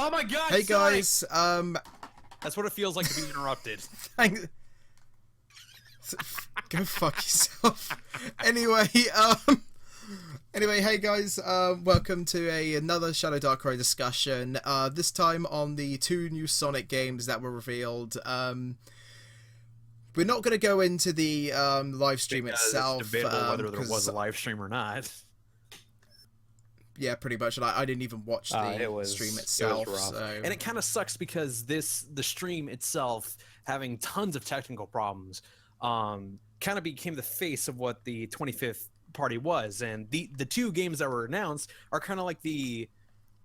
Oh my god! Hey guys, That's what it feels like to be interrupted. Go fuck yourself. Anyway, hey guys, welcome to another ShadowDarkrai discussion. This time on the 2 new Sonic games that were revealed. We're not going to go into the live stream itself. It's debatable whether there was a live stream or not. Yeah, pretty much. I didn't even watch the stream itself. It was rough. So. And it kind of sucks because the stream itself, having tons of technical problems, kind of became the face of what the 25th party was. And the 2 games that were announced are kind of like the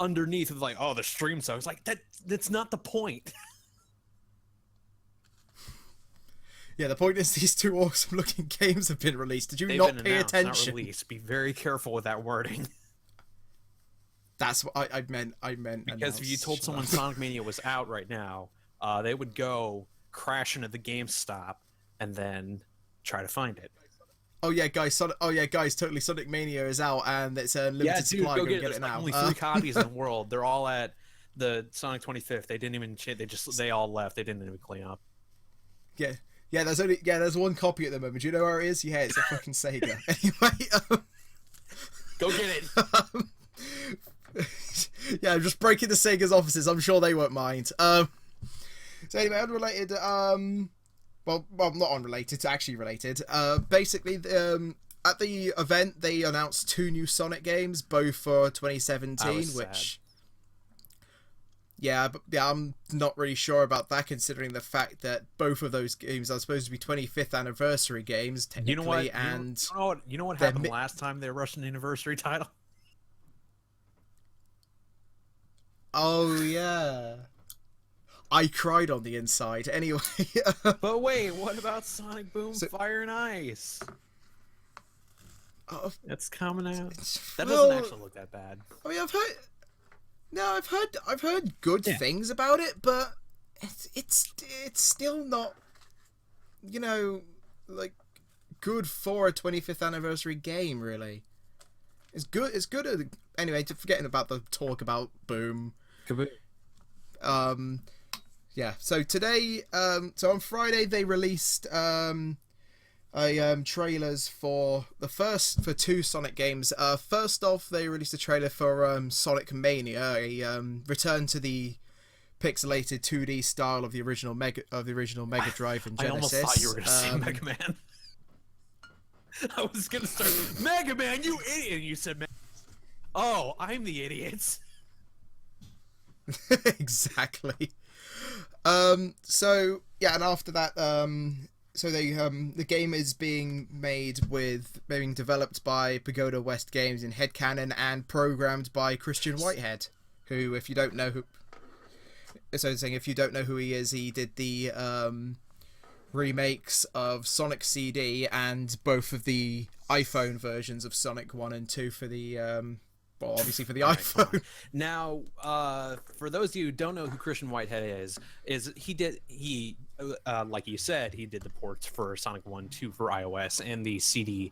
underneath of like, oh, the stream sucks. Like that's not the point. Yeah, the point is these 2 awesome looking games have been released. Did you not pay attention? Not released. Be very careful with that wording. That's what I meant. Because if you told someone Sonic Mania was out right now, they would go crash into the GameStop and then try to find it. Oh yeah, guys! Totally. Sonic Mania is out and it's a limited supply. Go get it. There's now. Only 3 copies in the world. They're all at the Sonic 25th. They didn't even. They all left. They didn't even clean up. Yeah. There's 1 copy at the moment. Do you know where it is? Yeah, it's a fucking Sega. Anyway, go get it. Yeah, I'm just breaking the Sega's offices. I'm sure they won't mind. So anyway, unrelated. Well, not unrelated. To actually related. Basically, at the event they announced 2 new Sonic games, both for 2017. Which, yeah, I'm not really sure about that, considering the fact that both of those games are supposed to be 25th anniversary games, technically. You know what? And you know what happened last time they rushed an anniversary title? Oh yeah, I cried on the inside. Anyway, but wait, what about Sonic Boom, Fire and Ice? It's coming out. That doesn't actually look that bad. I mean, I've heard good things about it, but it's still not, you know, like good for a 25th anniversary game. Really, it's good. Anyway, forgetting about the talk about Boom. Yeah, so today, so on Friday they released trailers for 2 Sonic games. First off, they released a trailer for Sonic Mania, a return to the pixelated 2D style of the original Mega Drive and Genesis. I almost thought you were going to say Mega Man. I was going to start Mega Man, you idiot! And you said Mega. Oh, I'm the idiot. Exactly. So yeah, and after that, so they the game is being developed by Pagoda West Games in Headcanon and programmed by Christian Whitehead, who, if you don't know who he is, he did the remakes of Sonic CD and both of the iPhone versions of Sonic 1 and 2 for the well, obviously for the iPhone. Now, for those of you who don't know who Christian Whitehead is he like you said, he did the ports for Sonic 1, 2 for iOS and the CD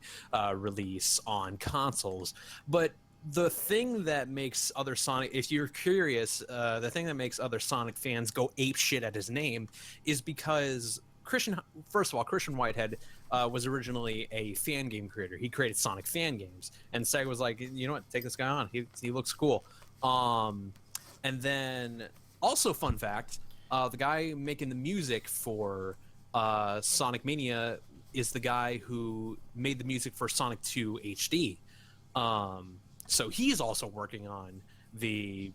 release on consoles. But the thing that makes other Sonic, if you're curious, the thing that makes other Sonic fans go ape shit at his name is because Christian Whitehead was originally a fan game creator. He created Sonic fan games, and Sega was like, you know what, take this guy on. He looks cool. And then also, fun fact, the guy making the music for Sonic Mania is the guy who made the music for Sonic 2 HD. So he's also working on the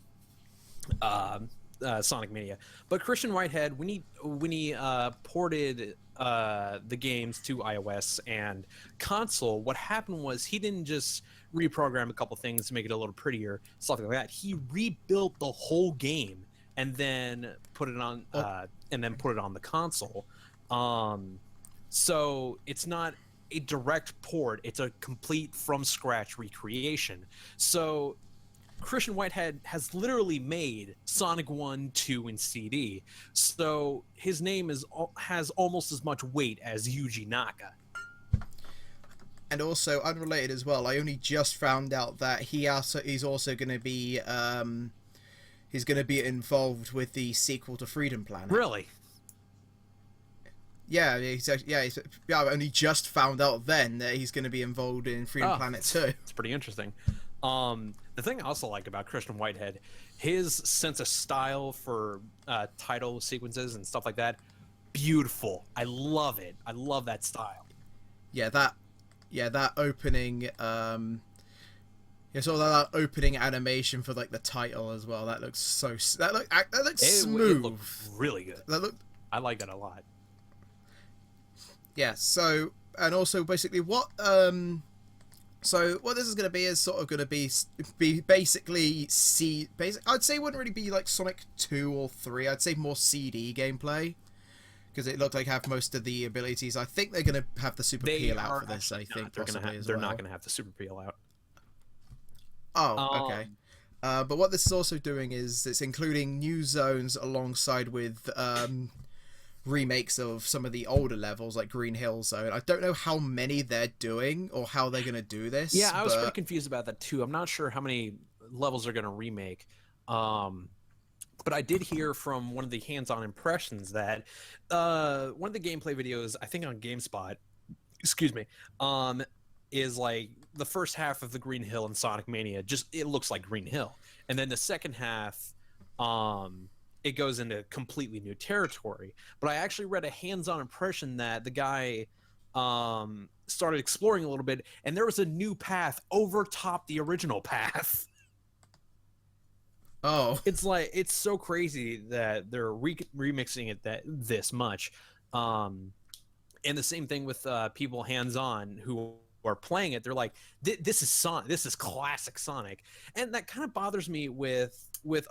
Sonic Mania. But Christian Whitehead, when he ported the games to iOS and console, what happened was he didn't just reprogram a couple things to make it a little prettier, stuff like that. He rebuilt the whole game and then put it on the console. So it's not a direct port, it's a complete from scratch recreation. So Christian Whitehead has literally made Sonic 1, 2, and CD, so his name has almost as much weight as Yuji Naka. And also, unrelated as well, I only just found out that he's also going to be he's going to be involved with the sequel to Freedom Planet. Really? Yeah, I only just found out then that he's going to be involved in Freedom Planet 2. It's pretty interesting. The thing I also like about Christian Whitehead, his sense of style for title sequences and stuff like that, beautiful. I love it. I love that style. Yeah, that opening, sort of that opening animation for like the title as well. That looks that looks smooth. It looked really good. I like that a lot. Yeah. So, and also basically what so what this is going to be is sort of going to be basically I'd say it wouldn't really be like Sonic 2 or 3. I'd say more CD gameplay. Because it looked like have most of the abilities. I think they're going to have the super peel out for this. I think they're not going to have the super peel out. Oh, okay. But what this is also doing is it's including new zones alongside with remakes of some of the older levels, like Green Hill Zone. I don't know how many they're doing or how they're going to do this. Yeah, I was pretty confused about that too. I'm not sure how many levels they're going to remake. But I did hear from one of the hands-on impressions that one of the gameplay videos, I think on GameSpot, is like the first half of the Green Hill and Sonic Mania, it looks like Green Hill. And then the second half, it goes into completely new territory. But I actually read a hands-on impression that the guy started exploring a little bit, and there was a new path over top the original path. Oh, it's so crazy that they're remixing it this much, and the same thing with people hands-on who are playing it. They're like, this is Sonic, this is classic Sonic, and that kind of bothers me with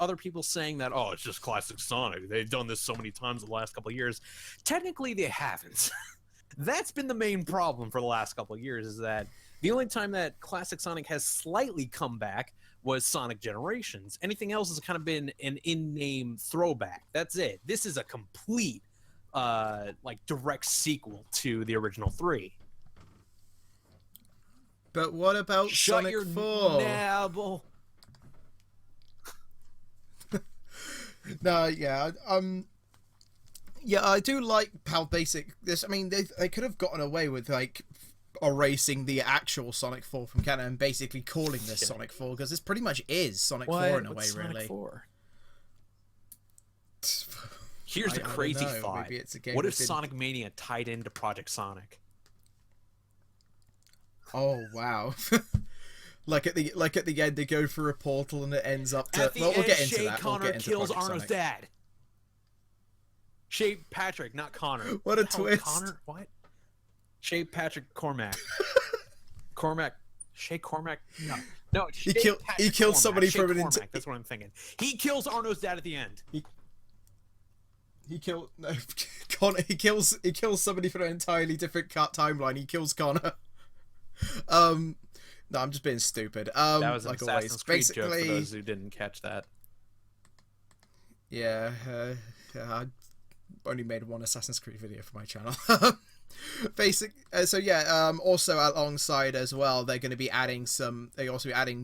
other people saying that, oh, it's just classic Sonic. They've done this so many times in the last couple of years. Technically, they haven't. That's been the main problem for the last couple of years. Is that the only time that classic Sonic has slightly come back was Sonic Generations. Anything else has kind of been an in-name throwback. That's it. This is a complete, like, direct sequel to the original 3. But what about Shut Sonic your 4? Nabble. No, yeah, yeah, I do like how basic this. I mean, they could have gotten away with like erasing the actual Sonic 4 from canon and basically calling this Sonic 4, because this pretty much is Sonic 4 in a way, Sonic really. 4? Here's the crazy thought. Maybe it's a game what if Sonic Mania tied into Project Sonic? Oh wow. Like at the end, they go through a portal and it ends up to. At the end, we'll get into Shay that. Connor we'll get into kills Project Arno's Sonic. dad. Shay Patrick, not Connor. What a twist! Connor, what? Shay Patrick Cormac. Shay Cormac. No. He killed somebody Shay from an. Cormac, that's what I'm thinking. He kills Arno's dad at the end. He killed Connor. He kills somebody from an entirely different timeline. He kills Connor. No, I'm just being stupid. That was an like Assassin's always. Creed Basically, joke for those who didn't catch that. Yeah, I only made one Assassin's Creed video for my channel. Also alongside as well, they're going to be adding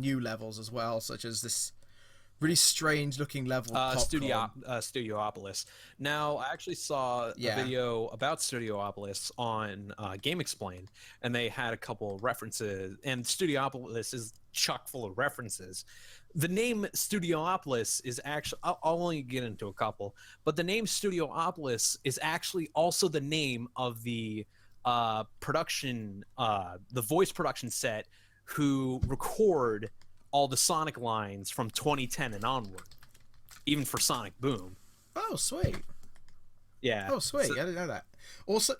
new levels as well, such as this really strange looking level. Studiopolis. Now, I actually saw a video about Studiopolis on Game Explain, and they had a couple of references, and Studiopolis is chock full of references. The name Studiopolis is actually, I'll only get into a couple, but the name Studiopolis is actually also the name of the production, the voice production set who record all the Sonic lines from 2010 and onward, even for Sonic Boom. Oh, sweet. Yeah. Oh, sweet. I didn't know that. Also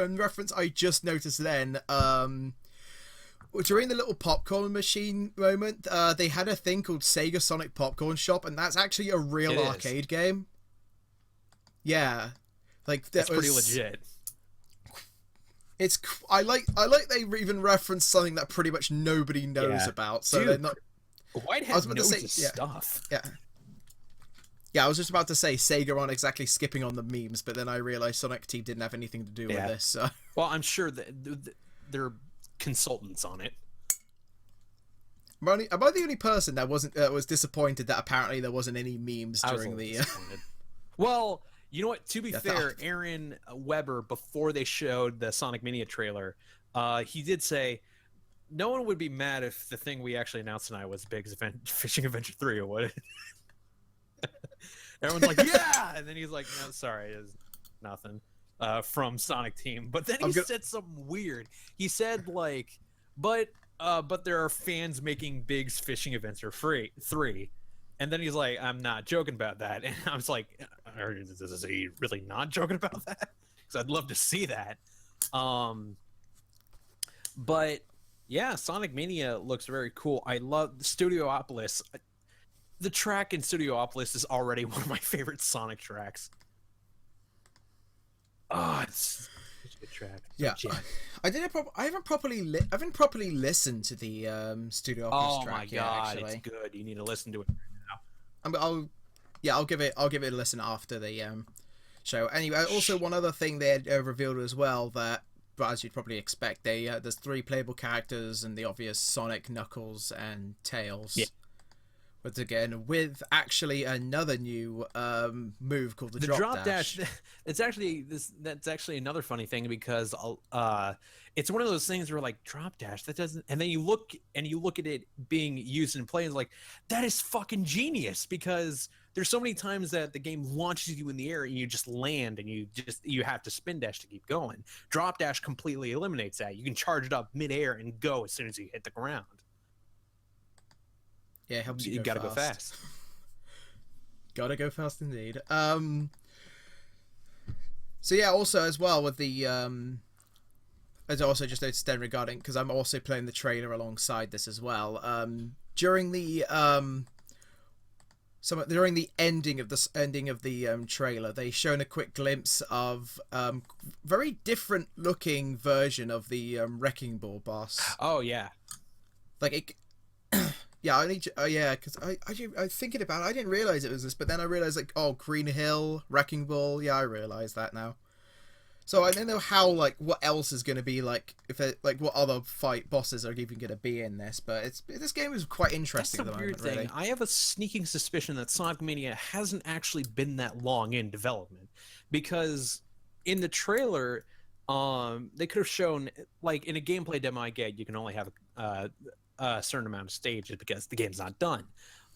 in reference, I just noticed then, during the little popcorn machine moment, they had a thing called Sega Sonic Popcorn Shop, and that's actually a real arcade game. Yeah, like that's pretty legit. I like they even reference something that pretty much nobody knows about. So they're not. Whitehead knows his stuff. Yeah, I was just about to say Sega aren't exactly skipping on the memes, but then I realized Sonic Team didn't have anything to do with this. So. Well, I'm sure that they're consultants on it. Am I the only person that was disappointed that apparently there wasn't any memes during the? Disappointed. Well, you know what? To be fair, Aaron Weber, before they showed the Sonic Mania trailer, he did say no one would be mad if the thing we actually announced tonight was Big's Fishing Adventure 3 or what? Everyone's like, yeah, and then he's like, no, sorry, it's nothing from Sonic Team. But then he said something weird. He said like, but there are fans making Big's Fishing Adventure 3. And then he's like, I'm not joking about that. And I was like, is he really not joking about that? Because I'd love to see that. But yeah, Sonic Mania looks very cool. I love Studiopolis. The track in Studiopolis is already one of my favorite Sonic tracks. Oh, it's such a good track. Yeah, I haven't properly listened to the Studiopolis track. Oh my god, it's good. You need to listen to it now. I'll give it a listen after the show. Anyway, also one other thing they had revealed as well that, but as you'd probably expect, there's 3 playable characters and the obvious Sonic, Knuckles, and Tails. Yeah. But again, with actually another new move called the drop dash. It's actually that's actually another funny thing because it's one of those things where like drop dash that doesn't, and then you look at it being used in play and it's like that is fucking genius because there's so many times that the game launches you in the air and you just land and you have to spin dash to keep going. Drop dash completely eliminates that. You can charge it up midair and go as soon as you hit the ground. Yeah, it helps you gotta go fast. Gotta go fast indeed. So yeah, also as well with the as I also just noticed then regarding, because I'm also playing the trailer alongside this as well. During the ending of the trailer, they shown a quick glimpse of very different looking version of the Wrecking Ball boss. Oh yeah, like it. Yeah, I need to, yeah, because I thinking about it, I didn't realize it was this, but then I realized like, oh, Green Hill, Wrecking Ball, yeah, I realized that now. So I don't know how, like, what else is going to be like, if it, like, what other fight bosses are even going to be in this, but this game is quite interesting. That's the weird thing. Really. I have a sneaking suspicion that Sonic Mania hasn't actually been that long in development, because in the trailer, they could have shown, like, in a gameplay demo I get, you can only have a certain amount of stages because the game's not done.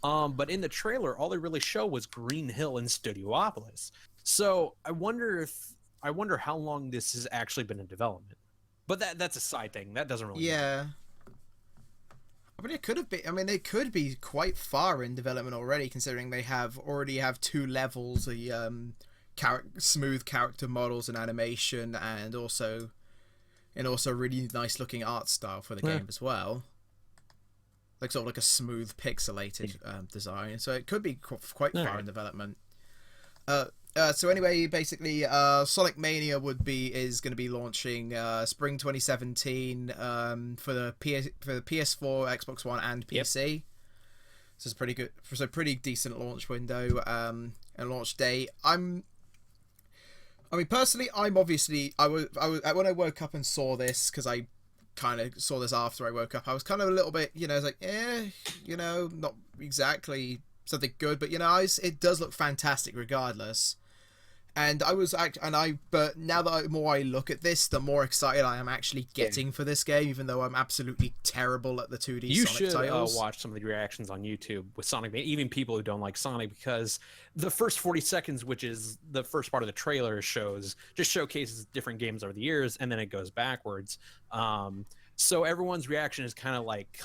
But in the trailer, all they really show was Green Hill and Studiopolis. So I wonder how long this has actually been in development. But that's a side thing. That doesn't really matter. I mean, it could have been. I mean, they could be quite far in development already, considering they already have 2 levels of smooth character models and animation, and also really nice looking art style for the game as well. Like sort of like a smooth pixelated design, so it could be quite far in development. So anyway, basically, Sonic Mania is going to be launching spring 2017 for the PS4, Xbox One, and PC. Yep. So it's pretty good. It's a pretty decent launch window and launch date. Personally, I'm obviously when I woke up and saw this, because I kind of saw this after I woke up, I was kind of a little bit, I was like, not exactly something good, but it does look fantastic regardless. And but now that the more I look at this, the more excited I am actually getting for this game, even though I'm absolutely terrible at the 2D Sonic titles. You should watch some of the reactions on YouTube with Sonic, even people who don't like Sonic, because the first 40 seconds, which is the first part of the trailer, showcases different games over the years, and then it goes backwards. So everyone's reaction is kind of like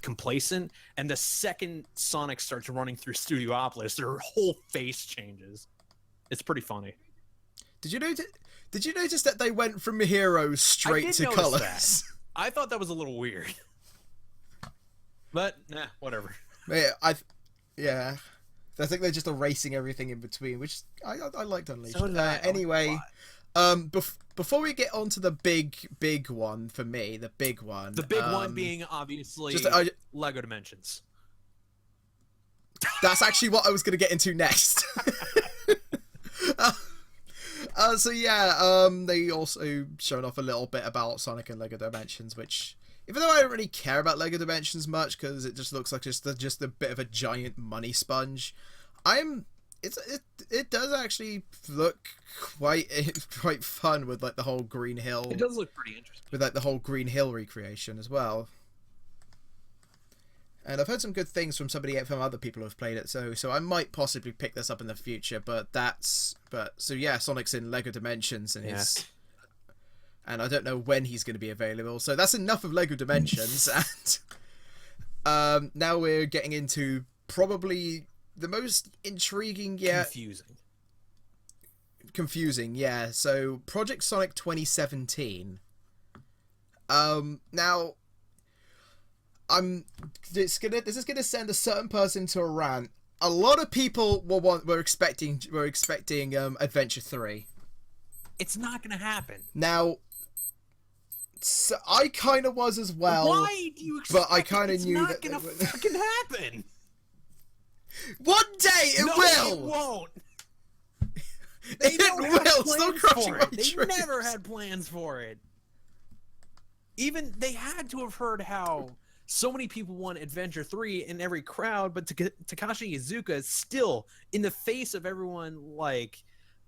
complacent, and the second Sonic starts running through Studiopolis, their whole face changes. It's pretty funny. Did you notice that they went from heroes straight to colors? That. I thought that was a little weird, but whatever. I think they're just erasing everything in between, which I liked Unleashed. So anyway, before we get on to the big one for me, the big one being obviously Lego Dimensions. That's actually what I was going to get into next. They also showed off a little bit about Sonic and Lego Dimensions, which even though I don't really care about Lego Dimensions much because it just looks like just a bit of a giant money sponge, it does actually look quite fun with like the whole Green Hill. It does look pretty interesting with like the whole Green Hill recreation as well. And I've heard some good things from other people who have played it, so I might possibly pick this up in the future. So yeah, Sonic's in Lego Dimensions and and I don't know when he's going to be available. So that's enough of Lego Dimensions, and now we're getting into probably the most intriguing yet confusing. Yeah. So Project Sonic 2017. Now. This is gonna send a certain person to a rant. A lot of people were expecting Adventure 3. It's not gonna happen. Now, so I kind of was as well. Why do you expect? But I kind of knew that it's not gonna fucking happen. One day it will. It won't. It will. Still crushing my dreams. They never had plans for it. Even they had to have heard how so many people want Adventure 3 in every crowd, but Takashi Iizuka is still in the face of everyone like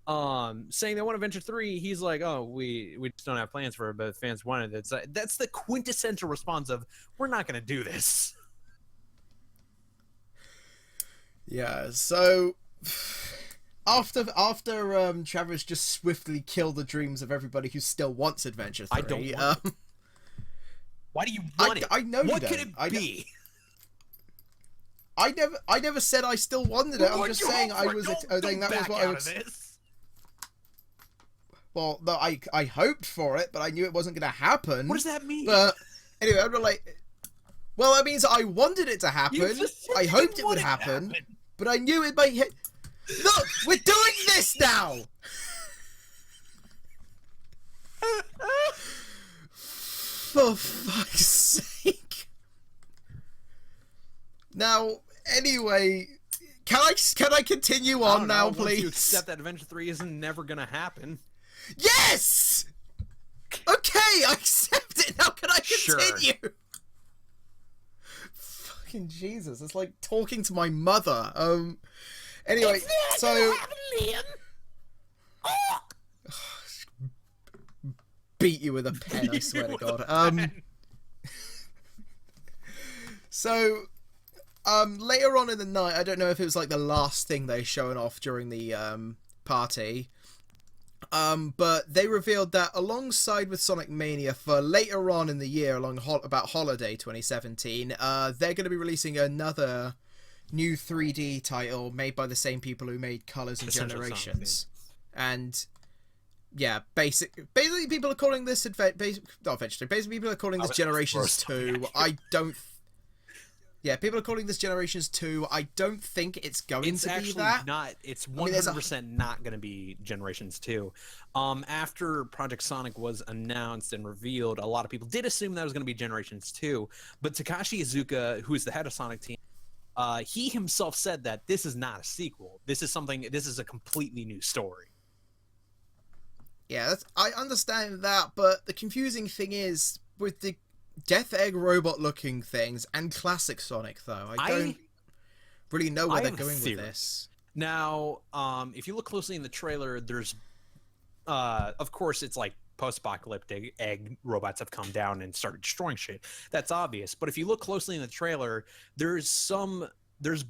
saying they want Adventure 3. He's like, oh, we just don't have plans for it, but fans wanted it. So that's the quintessential response of, we're not going to do this. Yeah, so after Travis just swiftly killed the dreams of everybody who still wants Adventure 3. I don't want it. Why do you want it? I know you don't. What could it be? I never said I still wanted it. I'm just saying I was saying that was what I was. Well, no, I hoped for it, but I knew it wasn't going to happen. What does that mean? But anyway, I'm like, well, that means I wanted it to happen. I hoped it would happen, but I knew it might hit. Look, we're doing this now. For fuck's sake. Now, anyway, can I continue on now, please? You accept that Adventure 3 isn't never gonna happen. Yes! Okay, I accept it. Now can I continue? Sure. Fucking Jesus, it's like talking to my mother. Anyway, so beat you with a pen, I swear to God. So later on in the night, I don't know if it was like the last thing they showed off during the party, but they revealed that alongside with Sonic Mania for later on in the year, about Holiday 2017, they're going to be releasing another new 3D title made by the same people who made Colors and Generations. And yeah, basically people are calling this basically people are calling this Generations 2. People are calling this Generations 2. I don't think it's going to be that. It's 100% not going to be Generations 2. After Project Sonic was announced and revealed, a lot of people did assume that was going to be Generations 2. But Takashi Iizuka, who is the head of Sonic Team, he himself said that this is not a sequel. This is a completely new story. Yeah, I understand that, but the confusing thing is with the Death Egg robot looking things and classic Sonic, though. I don't really know where they're going with this. Now, if you look closely in the trailer, there's of course it's like post-apocalyptic egg robots have come down and started destroying shit. That's obvious. But if you look closely in the trailer, there's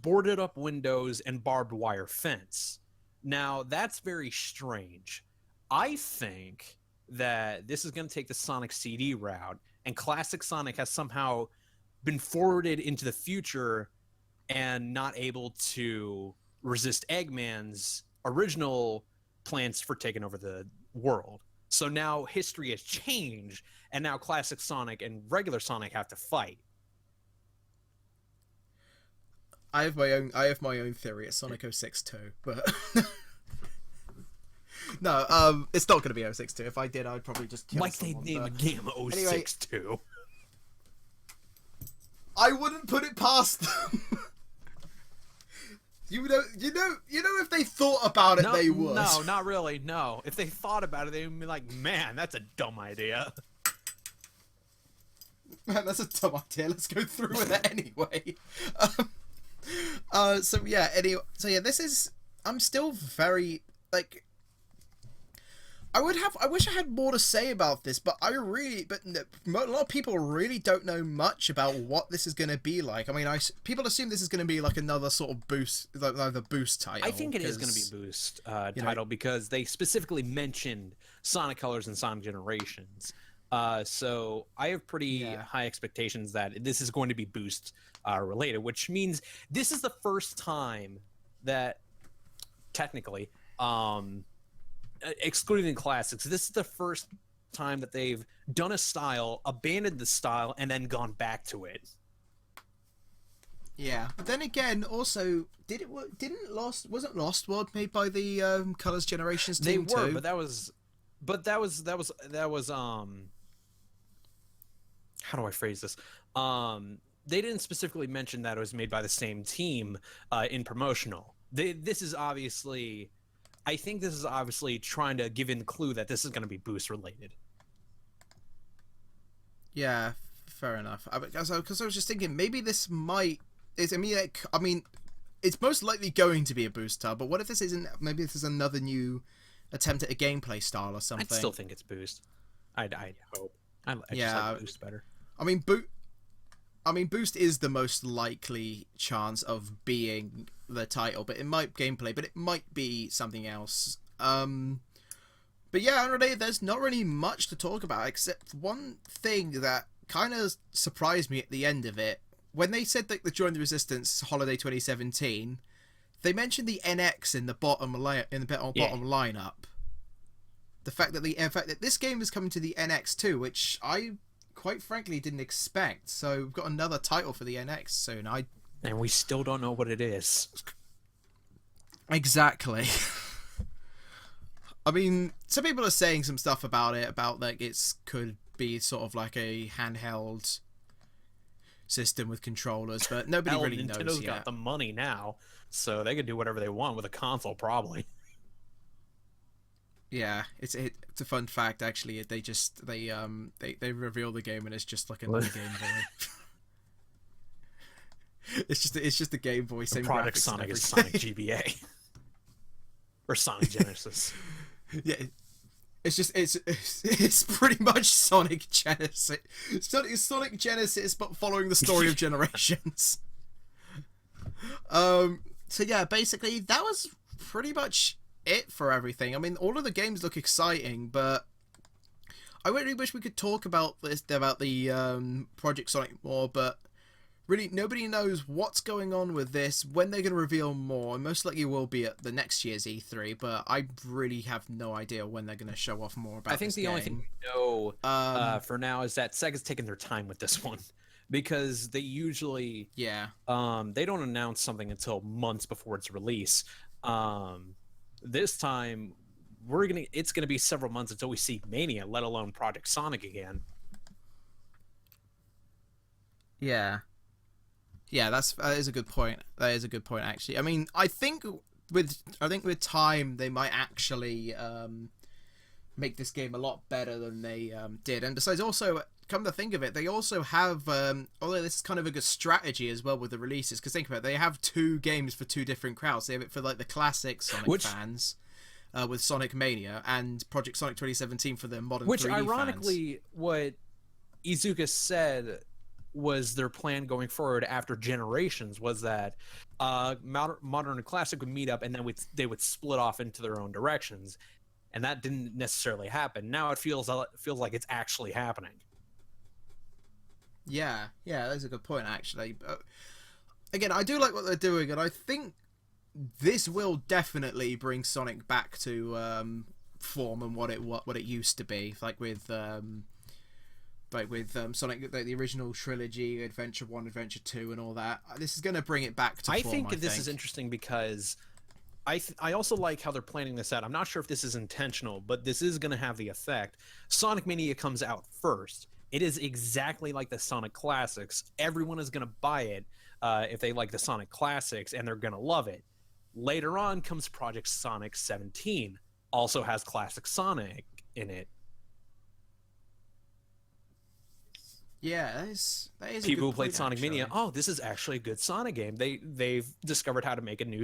boarded up windows and barbed wire fence. Now, that's very strange. I think that this is going to take the Sonic CD route, and classic Sonic has somehow been forwarded into the future and not able to resist Eggman's original plans for taking over the world. So now history has changed, and now classic Sonic and regular Sonic have to fight. I have my own theory. It's Sonic 06 too, but no, it's not going to be 06 2. If I did, I'd probably just kill someone. They name a game 06 2. I wouldn't put it past them. You know, if they thought about it, they would. No, not really. No, if they thought about it, they would be like, "Man, that's a dumb idea." Man, that's a dumb idea. Let's go through with it anyway. So yeah. Anyway, so yeah, this is. I'm still very like. I wish I had more to say about this, but a lot of people really don't know much about what this is going to be like. I mean, people assume this is going to be like another sort of boost, like the boost title. I think it is going to be a boost title because they specifically mentioned Sonic Colors and Sonic Generations. So I have pretty high expectations that this is going to be boost related, which means this is the first time that technically. Excluding the classics, this is the first time that they've done a style, abandoned the style, and then gone back to it. Yeah, but then again, also, wasn't Lost World made by the Colors Generations team too? They were, but that was how do I phrase this? They didn't specifically mention that it was made by the same team in promotional. I think this is obviously trying to give in the clue that this is going to be boost related. Yeah, fair enough. Because I was just thinking maybe this might. I mean, it's most likely going to be a boost tile. But what if this isn't? Maybe this is another new attempt at a gameplay style or something. I still think it's boost. I hope. I just like boost better. I mean, boost is the most likely chance of being the title, but it might be something else. But yeah, already there's not really much to talk about except one thing that kind of surprised me at the end of it. When they said that the Join the Resistance Holiday 2017, they mentioned the NX in the bottom lineup. The fact that this game is coming to the NX too, which I quite frankly didn't expect. So we've got another title for the NX soon. And we still don't know what it is. Exactly. I mean, some people are saying some stuff about it, about like could be sort of like a handheld system with controllers, but nobody really knows yet. Nintendo's got the money now, so they could do whatever they want with a console, probably. Yeah, it's a fun fact actually. They reveal the game and it's just like another Game Boy. It's just a Game Boy. Same Project Sonic is Sonic GBA or Sonic Genesis. Yeah, it's pretty much Sonic Genesis. Sonic Genesis, but following the story of Generations. So yeah, basically that was pretty much it for everything. I mean, all of the games look exciting, but I really wish we could talk about the Project Sonic more, but really nobody knows what's going on with this, when they're going to reveal more, and most likely will be at the next year's E3, but I really have no idea when they're going to show off more about this I think the only thing we know for now is that Sega's taking their time with this one, because they usually they don't announce something until months before its release. This time it's gonna be several months until we see Mania, let alone Project Sonic again. Yeah, that is a good point. That is a good point, actually. I mean, I think with time they might actually make this game a lot better than they did. And besides, also, come to think of it, they also have although this is kind of a good strategy as well with the releases, because think about it, they have 2 games for 2 different crowds. They have it for like the classic Sonic fans with Sonic Mania, and Project Sonic 2017 for the modern 3D fans. Ironically, what Iizuka said was their plan going forward after Generations was that modern and classic would meet up, and then they would split off into their own directions, and that didn't necessarily happen. Now it feels like it's actually happening. Yeah, that's a good point, actually. Again, I do like what they're doing, and I think this will definitely bring Sonic back to form and what it used to be, like with Sonic, the original trilogy, Adventure 1, Adventure 2, and all that. This is going to bring it back to form, I think this is interesting because I also like how they're planning this out. I'm not sure if this is intentional, but this is going to have the effect. Sonic Mania comes out first. It is exactly like the Sonic Classics. Everyone is going to buy it if they like the Sonic Classics, and they're going to love it. Later on comes Project Sonic 17. Also has Classic Sonic in it. Yeah, that is a People good who played point, Sonic Mania, actually. oh, this is actually a good Sonic game. They've discovered how to make a new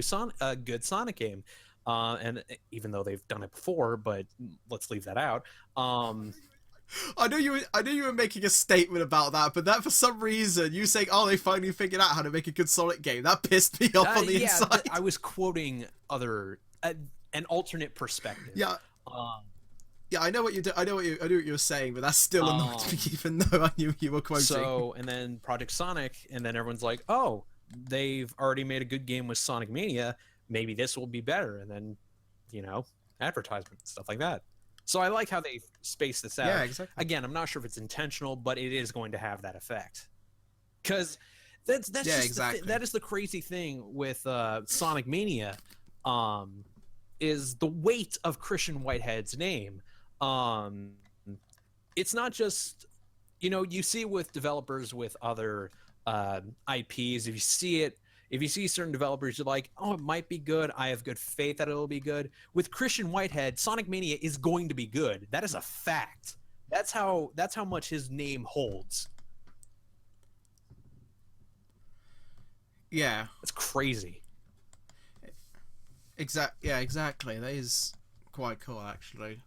good Sonic game, and even though they've done it before, but let's leave that out. I knew you were making a statement about that, but that for some reason you saying, "Oh, they finally figured out how to make a good Sonic game," that pissed me off on the inside. I was quoting an alternate perspective. Yeah. Um, Yeah, I know what you do. I know what you're saying, but that still annoyed me, even though I knew you were quoting. So, and then Project Sonic, and then everyone's like, "Oh, they've already made a good game with Sonic Mania. Maybe this will be better." And then, advertisement stuff like that. So I like how they space this out. Yeah, exactly. Again, I'm not sure if it's intentional, but it is going to have that effect. Because that's yeah, just exactly. that is the crazy thing with Sonic Mania, is the weight of Christian Whitehead's name. It's not just, you see with developers with other IPs. If you see certain developers, you're like, oh, it might be good. I have good faith that it'll be good. With Christian Whitehead, Sonic Mania is going to be good. That is a fact. That's how much his name holds. Yeah. That's crazy. Yeah, exactly. That is quite cool, actually.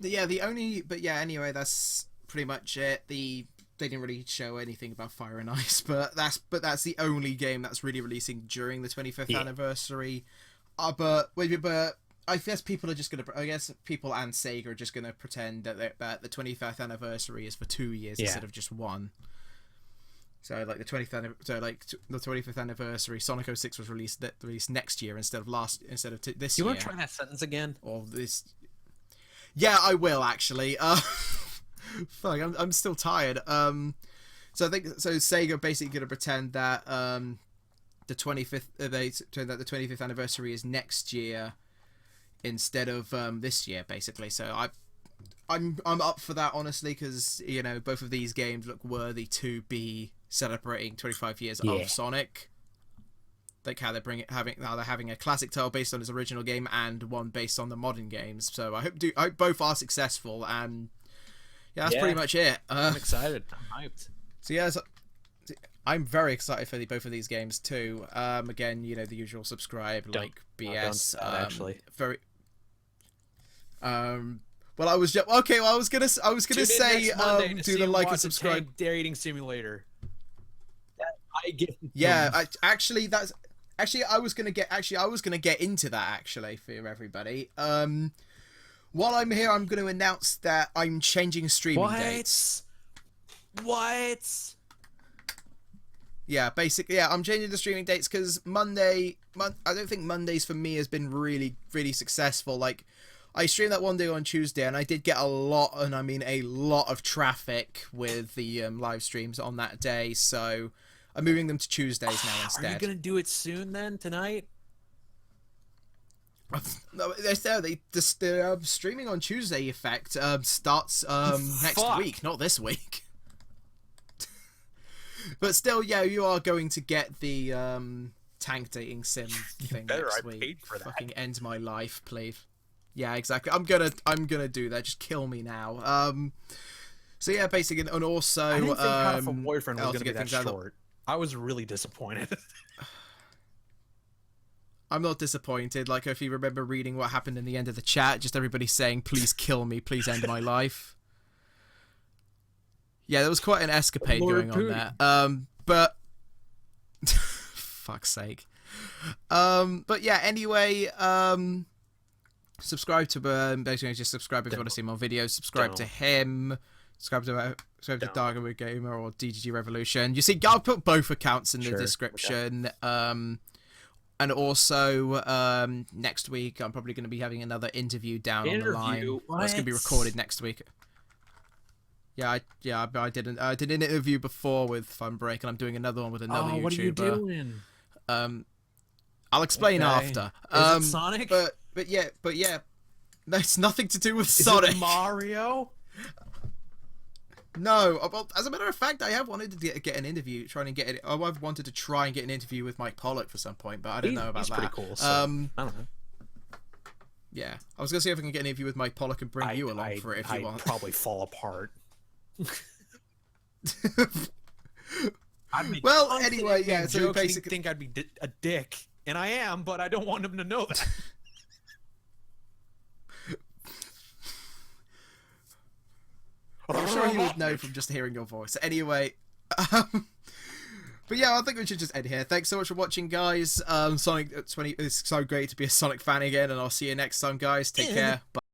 Anyway, that's pretty much it. They didn't really show anything about Fire and Ice, but that's the only game that's really releasing during the 25th anniversary. But I guess people and Sega are just gonna pretend that the 25th anniversary is for 2 years instead of just one. So like the 25th anniversary, Sonic 06 was released next year instead of this year. You want to try that sentence again? Or this? Yeah, I will actually. Fuck, I'm still tired. So I think Sega basically gonna pretend that the 25th anniversary is next year instead of this year, basically. So I'm up for that, honestly, because both of these games look worthy to be celebrating 25 years of Sonic. Like how they're having a classic title based on his original game and one based on the modern games. So I hope both are successful, and that's pretty much it. I'm excited. I'm hyped. So I'm very excited for both of these games too. Again, the usual subscribe, like BS. Actually, very. Well, I was just okay. Well, I was gonna say do the like and subscribe. Dare Eating Simulator. I get. Yeah, I was gonna get into that actually for everybody. While I'm here, I'm going to announce that I'm changing streaming dates. What? Yeah, basically, I'm changing the streaming dates because I don't think Mondays for me has been really, really successful. Like, I streamed that one day on Tuesday, and I did get a lot of traffic with the live streams on that day. So I'm moving them to Tuesdays now instead. Are you gonna do it soon then, tonight? No, the streaming on Tuesday effect starts next week, not this week. But still, you are going to get the tank dating sim thing next week. Paid for that. Fucking end my life, please. Yeah, exactly. I'm gonna do that. Just kill me now. So yeah, basically, and also I didn't think How to Boyfriend was gonna be that short. short. I was really disappointed. I'm not disappointed. Like, if you remember reading what happened in the end of the chat, just everybody saying, "Please kill me, please end my life." Yeah, there was quite an escapade going on there. But fuck's sake. But yeah, anyway, subscribe to basically just subscribe if you want to see more videos. Subscribe to him. Subscribe to Darkrai Gamer or DGGrevolution. You see, I'll put both accounts in the description. Okay. And also, next week I'm probably going to be having another interview down on the line. That's going to be recorded next week. I did an interview before with Funbreak, and I'm doing another one with another YouTuber. What are you doing? I'll explain after. Is it Sonic? But yeah, that's nothing to do with Sonic. Is it Mario? No, well, as a matter of fact, I have wanted to get an interview, I've wanted to try and get an interview with Mike Pollock for some point, but I don't know about that. He's pretty cool, so I don't know. Yeah, I was going to see if I can get an interview with Mike Pollock and bring you along for it if you want. I'd probably fall apart. I'd be Well, confident anyway, in yeah, so jokes, he'd basically- think I'd be a dick, and I am, but I don't want him to know that. I'm sure he would know from just hearing your voice. Anyway, but yeah, I think we should just end here. Thanks so much for watching, guys. Sonic 20. It's so great to be a Sonic fan again, and I'll see you next time, guys. Take care. Bye.